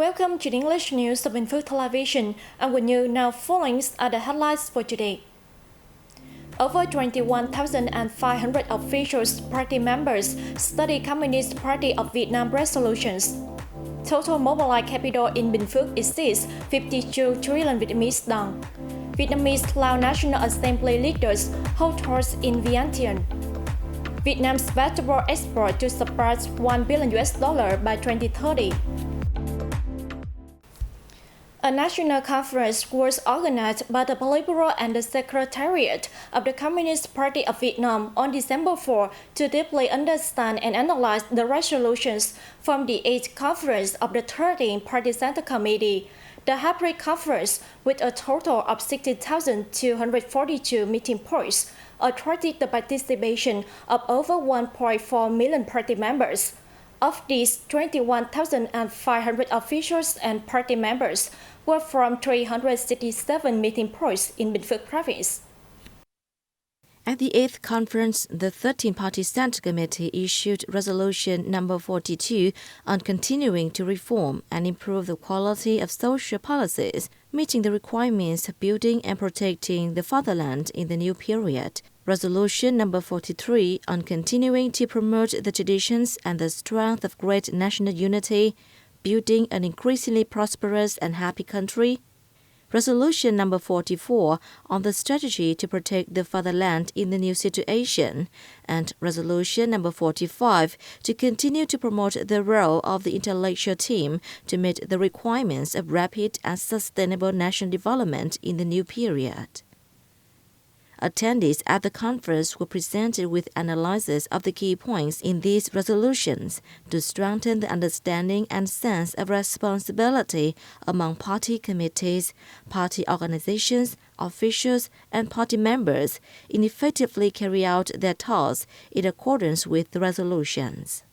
Welcome to the English news of Binh Phuoc Television. I'm with you now. Following are the headlines for today. Over 21,500 officials, party members study Communist Party of Vietnam resolutions. Total mobilized capital in Binh Phuoc exceeds 52 trillion Vietnamese đồng. Vietnamese Lao National Assembly leaders hold talks in Vientiane. Vietnam's vegetable export to surpass $1 billion by 2030. A national conference was organized by the Politburo and the Secretariat of the Communist Party of Vietnam on December 4 to deeply understand and analyze the resolutions from the 8th conference of the 13th Party Center Committee. The hybrid conference, with a total of 60,242 meeting points, attracted the participation of over 1.4 million party members. Of these, 21,500 officials and party members were from 367 meeting points in Binh Phuoc province. At the 8th conference, the 13th Party Center Committee issued Resolution number 42 on continuing to reform and improve the quality of social policies, meeting the requirements of building and protecting the fatherland in the new period. Resolution number 43 on continuing to promote the traditions and the strength of great national unity, building an increasingly prosperous and happy country. Resolution number 44 on the strategy to protect the fatherland in the new situation, and Resolution number 45 to continue to promote the role of the intellectual team to meet the requirements of rapid and sustainable national development in the new period. Attendees at the conference were presented with analysis of the key points in these resolutions to strengthen the understanding and sense of responsibility among party committees, party organizations, officials, and party members in effectively carry out their tasks in accordance with the resolutions.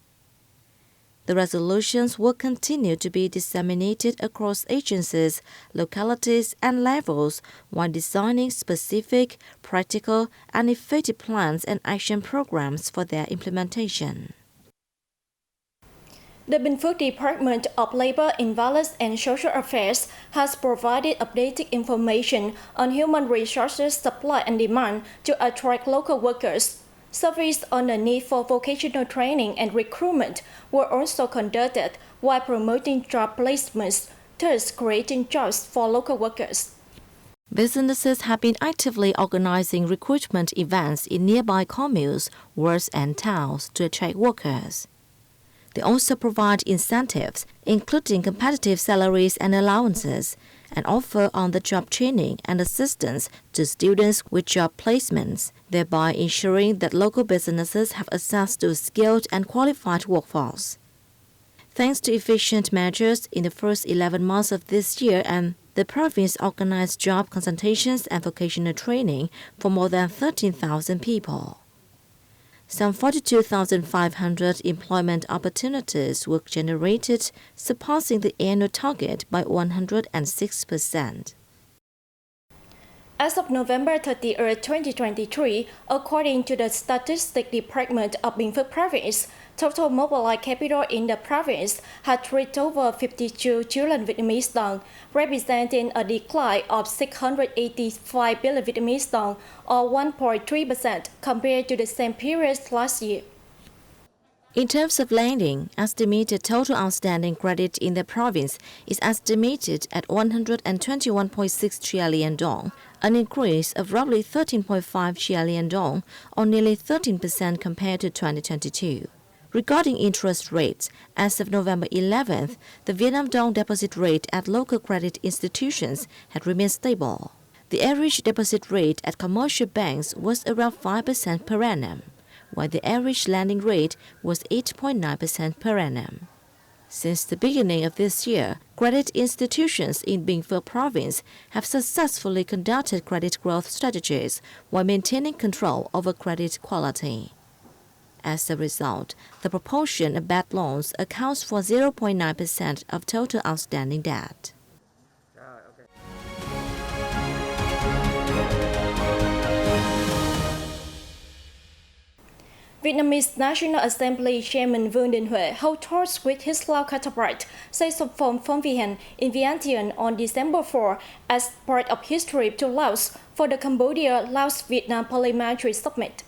The resolutions will continue to be disseminated across agencies, localities, and levels while designing specific, practical, and effective plans and action programs for their implementation. The Binh Phuoc Department of Labor, Invalid and Social Affairs has provided updated information on human resources supply and demand to attract local workers. Surveys on the need for vocational training and recruitment were also conducted while promoting job placements, thus creating jobs for local workers. Businesses have been actively organizing recruitment events in nearby communes, wards, and towns to attract workers. They also provide incentives, including competitive salaries and allowances, and offer on-the-job training and assistance to students with job placements, thereby ensuring that local businesses have access to a skilled and qualified workforce. Thanks to efficient measures in the first 11 months of this year, and the province organized job consultations and vocational training for more than 13,000 people. Some 42,500 employment opportunities were generated, surpassing the annual target by 106%. As of November 30, 2023, according to the Statistics Department of Binh Phuoc Province, total mobilized capital in the province had reached over 52 trillion Vietnamese đồng, representing a decline of 685 billion Vietnamese đồng, or 1.3% compared to the same period last year. In terms of lending, estimated total outstanding credit in the province is estimated at 121.6 trillion dong, an increase of roughly 13.5 trillion dong, or nearly 13% compared to 2022. Regarding interest rates, as of November 11th, the Vietnam Dong deposit rate at local credit institutions had remained stable. The average deposit rate at commercial banks was around 5% per annum, while the average lending rate was 8.9% per annum. Since the beginning of this year, credit institutions in Binh Phuoc province have successfully conducted credit growth strategies while maintaining control over credit quality. As a result, the proportion of bad loans accounts for 0.9% of total outstanding debt. Vietnamese National Assembly Chairman Binh Phuoc held talks with his Lao counterpart, Saxophone from Vientiane in Vientiane on December 4 as part of his trip to Laos for the Cambodia-Laos-Vietnam Parliamentary Summit.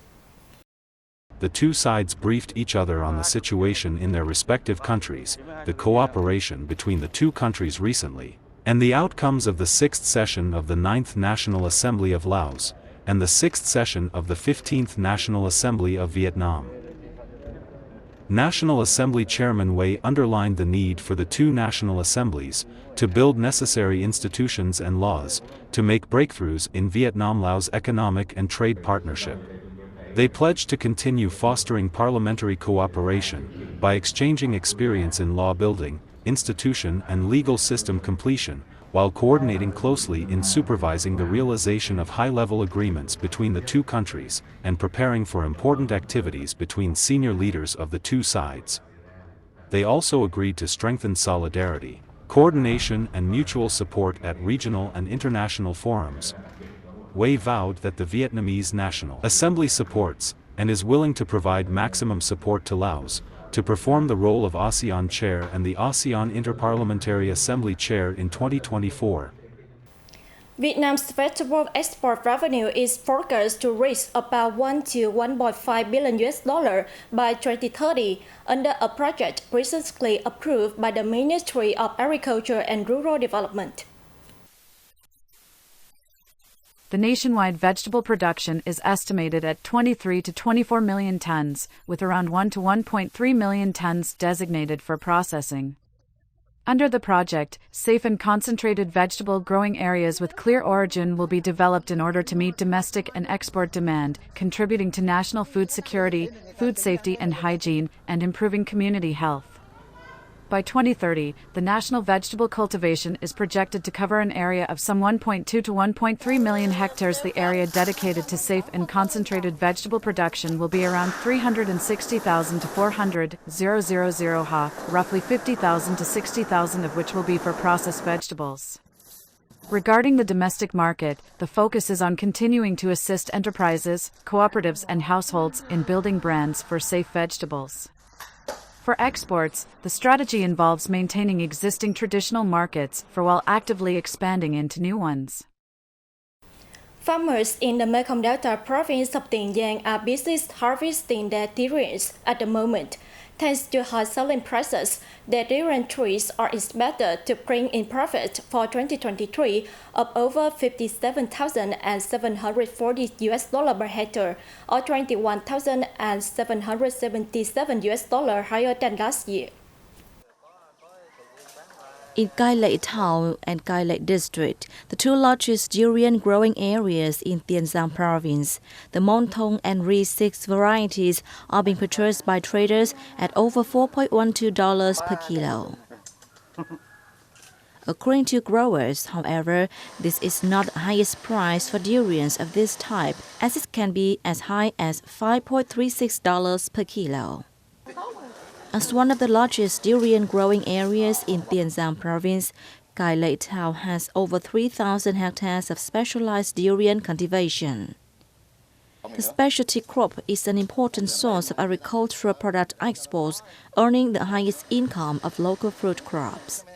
The two sides briefed each other on the situation in their respective countries, the cooperation between the two countries recently, and the outcomes of the 6th session of the 9th National Assembly of Laos, and the 6th session of the 15th National Assembly of Vietnam. National Assembly Chairman Wei underlined the need for the two national assemblies to build necessary institutions and laws to make breakthroughs in Vietnam-Laos economic and trade partnership. They pledged to continue fostering parliamentary cooperation by exchanging experience in law building, institution and legal system completion, while coordinating closely in supervising the realization of high-level agreements between the two countries and preparing for important activities between senior leaders of the two sides. They also agreed to strengthen solidarity, coordination and mutual support at regional and international forums. Wei vowed that the Vietnamese National Assembly supports and is willing to provide maximum support to Laos to perform the role of ASEAN Chair and the ASEAN Interparliamentary Assembly Chair in 2024. Vietnam's vegetable export revenue is forecast to reach about $1 to $1.5 billion by 2030 under a project recently approved by the Ministry of Agriculture and Rural Development. The nationwide vegetable production is estimated at 23 to 24 million tons, with around 1 to 1.3 million tons designated for processing. Under the project, safe and concentrated vegetable growing areas with clear origin will be developed in order to meet domestic and export demand, contributing to national food security, food safety and hygiene, and improving community health. By 2030, the national vegetable cultivation is projected to cover an area of some 1.2 to 1.3 million hectares. The area dedicated to safe and concentrated vegetable production will be around 360,000 to 400,000 ha, roughly 50,000 to 60,000 of which will be for processed vegetables. Regarding the domestic market, the focus is on continuing to assist enterprises, cooperatives and households in building brands for safe vegetables. For exports, the strategy involves maintaining existing traditional markets while actively expanding into new ones. Farmers in the Mekong Delta province of Tiền Giang are busy harvesting their durians at the moment. Thanks to high selling prices, their durian trees are expected to bring in profit for 2023 of over $57,740 per hectare, or $21,777 higher than last year. In Cai Lậy Town and Cai Lậy District, the two largest durian growing areas in Tiền Giang province, the Monthong and Ri 6 varieties are being purchased by traders at over $4.12 per kilo. According to growers, however, this is not the highest price for durians of this type, as it can be as high as $5.36 per kilo. As one of the largest durian growing areas in Tiền Giang province, Cai Lậy Town has over 3,000 hectares of specialized durian cultivation. The specialty crop is an important source of agricultural product exports, earning the highest income of local fruit crops.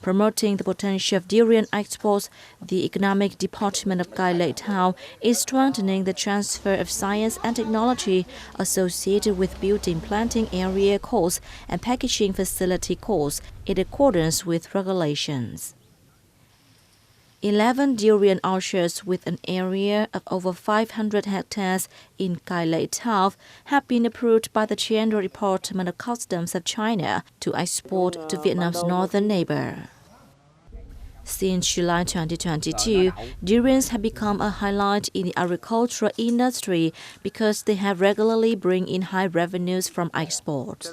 Promoting the potential of durian exports, the Economic Department of Cai Lậy Town is strengthening the transfer of science and technology associated with building planting area costs and packaging facility costs in accordance with regulations. 11 durian orchards with an area of over 500 hectares in Cai Lậy Town have been approved by the General Department of Customs of China to export to Vietnam's northern neighbor. Since July 2022, durians have become a highlight in the agricultural industry because they have regularly bring in high revenues from exports.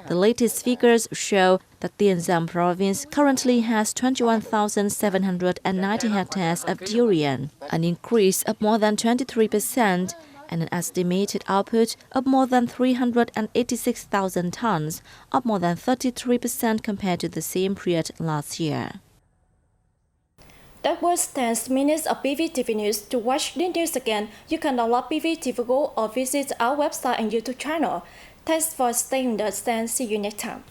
The latest figures show that Tiền Giang province currently has 21,790 hectares of durian, an increase of more than 23%, and an estimated output of more than 386,000 tons, up more than 33% compared to the same period last year. That was 10 minutes of BPTV News. To watch the news again, you can download BPTV Go or visit our website and YouTube channel. Thanks for staying with us and see you next time.